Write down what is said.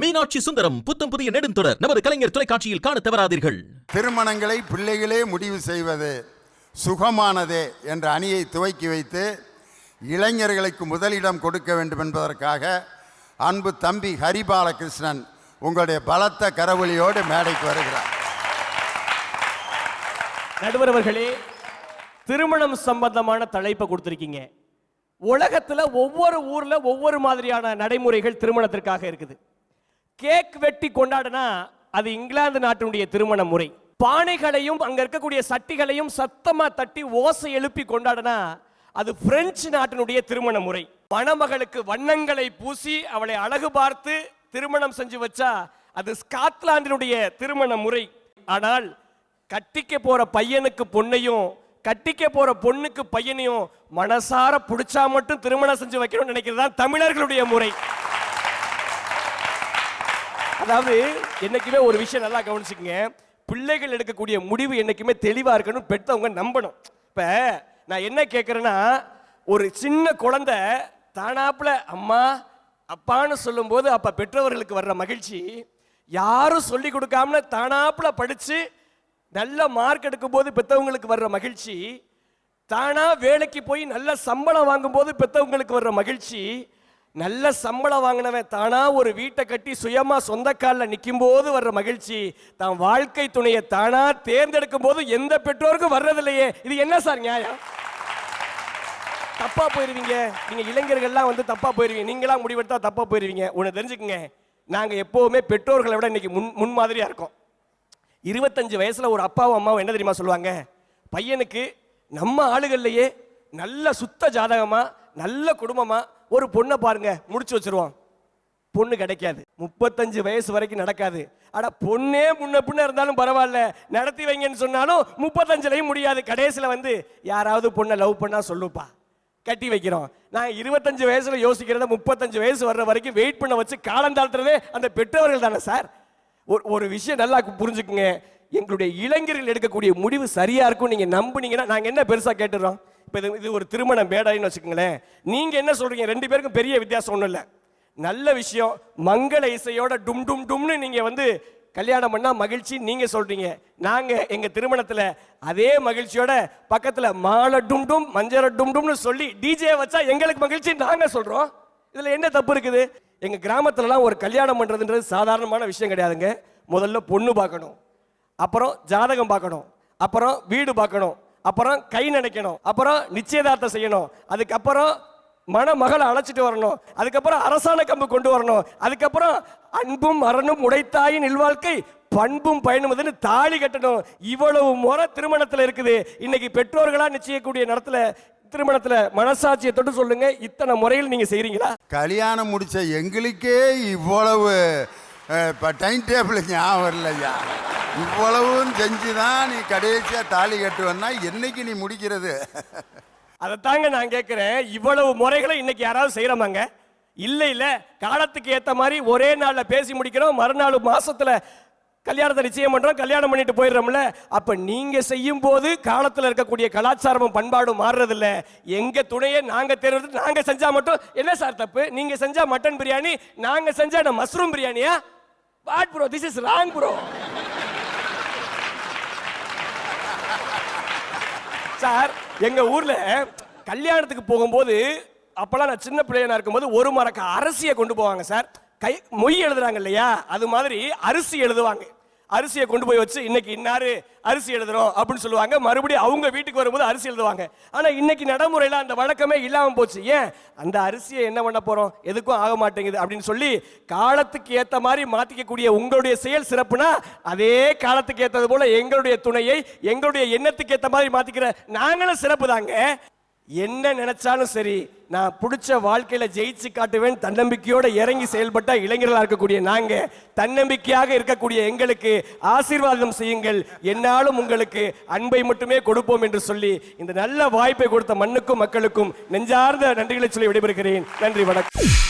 மீனாட்சி சுந்தரம் புத்தம் புதிய நெடுந்தொடர் நமது கலைஞர் தொலைக்காட்சியில் காண தவறாதீர்கள். திருமணங்களை பிள்ளைகளே முடிவு செய்வது சுகமானதே என்ற அணியை துவக்கி வைத்து இளைஞர்களுக்கு முதலிடம் கொடுக்க வேண்டும் என்பதற்காக அன்பு தம்பி ஹரிபாலகிருஷ்ணன் உங்களுடைய பலத்த கரவொலியோடு மேடைக்கு வருகிறார். நடுவர் அவர்களே, திருமணம் சம்பந்தமான தலைப்பை கொடுத்திருக்கீங்க. உலகத்துல ஒவ்வொரு ஊர்ல ஒவ்வொரு மாதிரியான நடைமுறைகள் திருமணத்திற்காக இருக்குது. கேக் வெட்டி கொண்டாடினா அது இங்கிலாந்து நாட்டினுடைய திருமண முறை. பானைகளையும் அங்க இருக்கக்கூடிய சட்டிகளையும் சத்தமா தட்டி ஓசை எழுப்பி கொண்டாடினா அது பிரெஞ்சு நாட்டினுடைய திருமண முறை. மணமகளுக்கு வண்ணங்களை பூசி அவளை அழகு பார்த்து திருமணம் செஞ்சு வச்சா அது ஸ்காட்லாந்தினுடைய திருமண முறை. ஆனால் கட்டிக்க போற பையனுக்கு பொண்ணையும் கட்டிக்க போற பொண்ணுக்கு பையனையும் மனசார பிடிச்சா மட்டும் திருமணம் செஞ்சு வைக்கணும்னு நினைக்கிறது தான் தமிழர்களுடைய முறை. அதாவது என்னைக்குமே ஒரு விஷயம் நல்லா கவனிச்சுக்கங்க, பிள்ளைகள் எடுக்கக்கூடிய முடிவு என்னைக்குமே தெளிவா இருக்கணும், பெற்றவங்க நம்பணும். இப்ப நான் என்ன கேட்கறேன்னா, ஒரு சின்ன குழந்தை தானாப்புல அம்மா அப்பான்னு சொல்லும் போது அப்ப பெற்றவர்களுக்கு வர்ற மகிழ்ச்சி, யாரும் சொல்லி கொடுக்காம தானாப்புல படிச்சு நல்ல மார்க் எடுக்கும் போது பெற்றவங்களுக்கு வர்ற மகிழ்ச்சி, தானா வேலைக்கு போய் நல்ல சம்பளம் வாங்கும் போது பெற்றவங்களுக்கு வர்ற மகிழ்ச்சி, நல்ல சம்பளம் வாங்கினவன் தானா ஒரு வீட்டை கட்டி சுயமா சொந்த காலில் நிற்கும் போது வர்ற மகிழ்ச்சி, தான் வாழ்க்கை துணையை தானா தேர்ந்தெடுக்கும் போது எந்த பெற்றோருக்கும் வர்றதில்லையே. இது என்ன சார் நியாயம்? தப்பா போயிருவீங்க நீங்க இளைஞர்கள்லாம் தப்பா போயிருவீங்க. நீங்களா முடிவெடுத்தா தப்பா போயிருவீங்க. ஒன்று தெரிஞ்சுக்குங்க, நாங்க எப்பவுமே பெற்றோர்களை விட இன்னைக்கு முன்மாதிரியா இருக்கோம். 25 வயசுல ஒரு அப்பாவும் அம்மாவும் என்ன தெரியுமா சொல்லுவாங்க? பையனுக்கு நம்ம ஆளுகள்லையே நல்ல சுத்த ஜாதகமா நல்ல குடும்பமா ஒரு பொண்ணை பாருங்க, முடிச்சு வச்சிருவான். பொண்ணு கிடைக்காது. 35 வயசு வரைக்கும் நடக்காது. ஆனா பொண்ணே முன்ன பின்ன இருந்தாலும் பரவாயில்ல, நடத்தி வைங்கன்னு சொன்னாலும் 35லயும் முடியாது. கடைசியில் யாராவது பொண்ணை லவ் பண்ணா சொல்லுப்பா, கட்டி வைக்கிறோம். நான் 25 வயசுல யோசிக்கிறத 35 வயசு வர்ற வரைக்கும் வெயிட் பண்ண வச்சு காலம் தாழ்த்துறதே அந்த பெற்றவர்கள் தானே சார். ஒரு விஷயம் நல்லா புரிஞ்சுக்குங்க, எங்களுடைய இளைஞர்கள் எடுக்கக்கூடிய முடிவு சரியா இருக்கும் நீங்க நம்புனீங்கன்னா நாங்க என்ன பெருசா கேட்டுறோம். இப்போ இது ஒரு திருமண மேடைன்னு வச்சுக்கோங்களேன். நீங்க என்ன சொல்றீங்க? 2 பேருக்கும் பெரிய வித்தியாசம் ஒன்றும் இல்லை. நல்ல விஷயம், மங்கள இசையோட டும் டும் டும்னு நீங்க கல்யாணம் பண்ணா மகிழ்ச்சி நீங்க சொல்றீங்க. நாங்க எங்க திருமணத்துல அதே மகிழ்ச்சியோட பக்கத்துல மாலை டும் டும் மஞ்சள் டும் டும்னு சொல்லி டிஜே வச்சா எங்களுக்கு மகிழ்ச்சி நாங்க சொல்றோம். இதுல என்ன தப்பு இருக்குது? எங்க கிராமத்துலலாம் ஒரு கல்யாணம் பண்றதுன்றது சாதாரணமான விஷயம் கிடையாதுங்க. முதல்ல பொண்ணு பார்க்கணும், அப்புறம் ஜாதகம் பார்க்கணும், அப்புறம் வீடு பார்க்கணும், அப்புறம் கை நினைக்கணும், அப்புறம் நிச்சயதார்த்தம் செய்யணும், அதுக்கப்புறம் மணமகளை அழைச்சிட்டு வரணும், அதுக்கப்புறம் அரசாணை கம்பு கொண்டு வரணும், அதுக்கப்புறம் அன்பும் அரணும் உடைத்தாயின் இல்வாழ்க்கை பண்பும் பயனும் தாலி கட்டணும். இவ்வளவு முறை திருமணத்தில் இருக்குது. இன்னைக்கு பெற்றோர்களா நிச்சயக்கூடிய நடத்துல திருமணத்துல மனசாட்சியை தொட்டு சொல்லுங்க, இத்தனை முறையில் நீங்க செய்றீங்களா? கல்யாணம் முடிச்ச எங்களுக்கே இவ்வளவு டைம் டேபிள் ஞாபகம் இல்லையா? இவ்வளவும் செஞ்சுதான் நீ கடைசியா தாலி கட்டுவன்னா என்னைக்கு நீ முடிக்கிறது? அதைத்தாங்க நான் கேட்கிறேன். இவ்வளவு முறைகளை இன்னைக்கு யாராவது செய்யறமாங்க? இல்ல காலத்துக்கு ஏத்த மாதிரி ஒரே நாள்ல பேசி முடிக்கிறோம், மறுநாள் மாசத்துல கல்யாணத்தை நிச்சயம் பண்றோம், கல்யாணம் பண்ணிட்டு போயிடுறோம்ல. அப்ப நீங்க செய்யும் போது காலத்துல இருக்கக்கூடிய கலாச்சாரமும் பண்பாடும் மாறுறது இல்ல. எங்க துணையை நாங்க தேர்வு நாங்க செஞ்சா மட்டும் என்ன சார் தப்பு? நீங்க செஞ்சா மட்டன் பிரியாணி, நாங்க செஞ்சா மஷ்ரூம் பிரியாணியா? What bro, this is wrong bro. Sir, எங்க ஊர்ல கல்யாணத்துக்கு போகும்போது அப்பெல்லாம் நான் சின்ன பிள்ளையா இருக்கும்போது ஒரு மரக்க அரிசியை கொண்டு போவாங்க சார். மொய் எழுதுறாங்க இல்லையா, அது மாதிரி அரிசி எழுதுவாங்க. அரிசியை கொண்டு போய் வச்சு இன்னைக்கு இன்னாரு அரிசி எழுதுறோம் அப்படின்னு சொல்லுவாங்க. மறுபடியும் அவங்க வீட்டுக்கு வரும்போது அரிசி எழுதுவாங்க. ஆனா இன்னைக்கு நடைமுறையில அந்த வழக்கமே இல்லாம போச்சு. ஏன்? அந்த அரிசியை என்ன பண்ண போறோம், எதுக்கும் ஆக மாட்டேங்குது அப்படின்னு சொல்லி காலத்துக்கு ஏத்த மாதிரி மாத்திக்கக்கூடிய உங்களுடைய செயல் சிறப்புனா, அதே காலத்துக்கு ஏற்றது போல எங்களுடைய துணையை எங்களுடைய எண்ணத்துக்கு ஏத்த மாதிரி மாத்திக்கிற நாங்களும் சிறப்பு தாங்க. என்ன நினைச்சாலும் சரி, நான் பிடிச்ச வாழ்க்கையில ஜெயிச்சு காட்டுவேன் தன்னம்பிக்கையோட இறங்கி செயல்பட்ட இளைஞர்களா இருக்கக்கூடிய நாங்க, தன்னம்பிக்கையாக இருக்கக்கூடிய எங்களுக்கு ஆசீர்வாதம் செய்யுங்கள், என்னாலும் உங்களுக்கு அன்பை மட்டுமே கொடுப்போம் என்று சொல்லி இந்த நல்ல வாய்ப்பை கொடுத்த மண்ணுக்கும் மக்களுக்கும் நெஞ்சார்ந்த நன்றிகளை சொல்லி விடைபெறுகிறேன். நன்றி, வணக்கம்.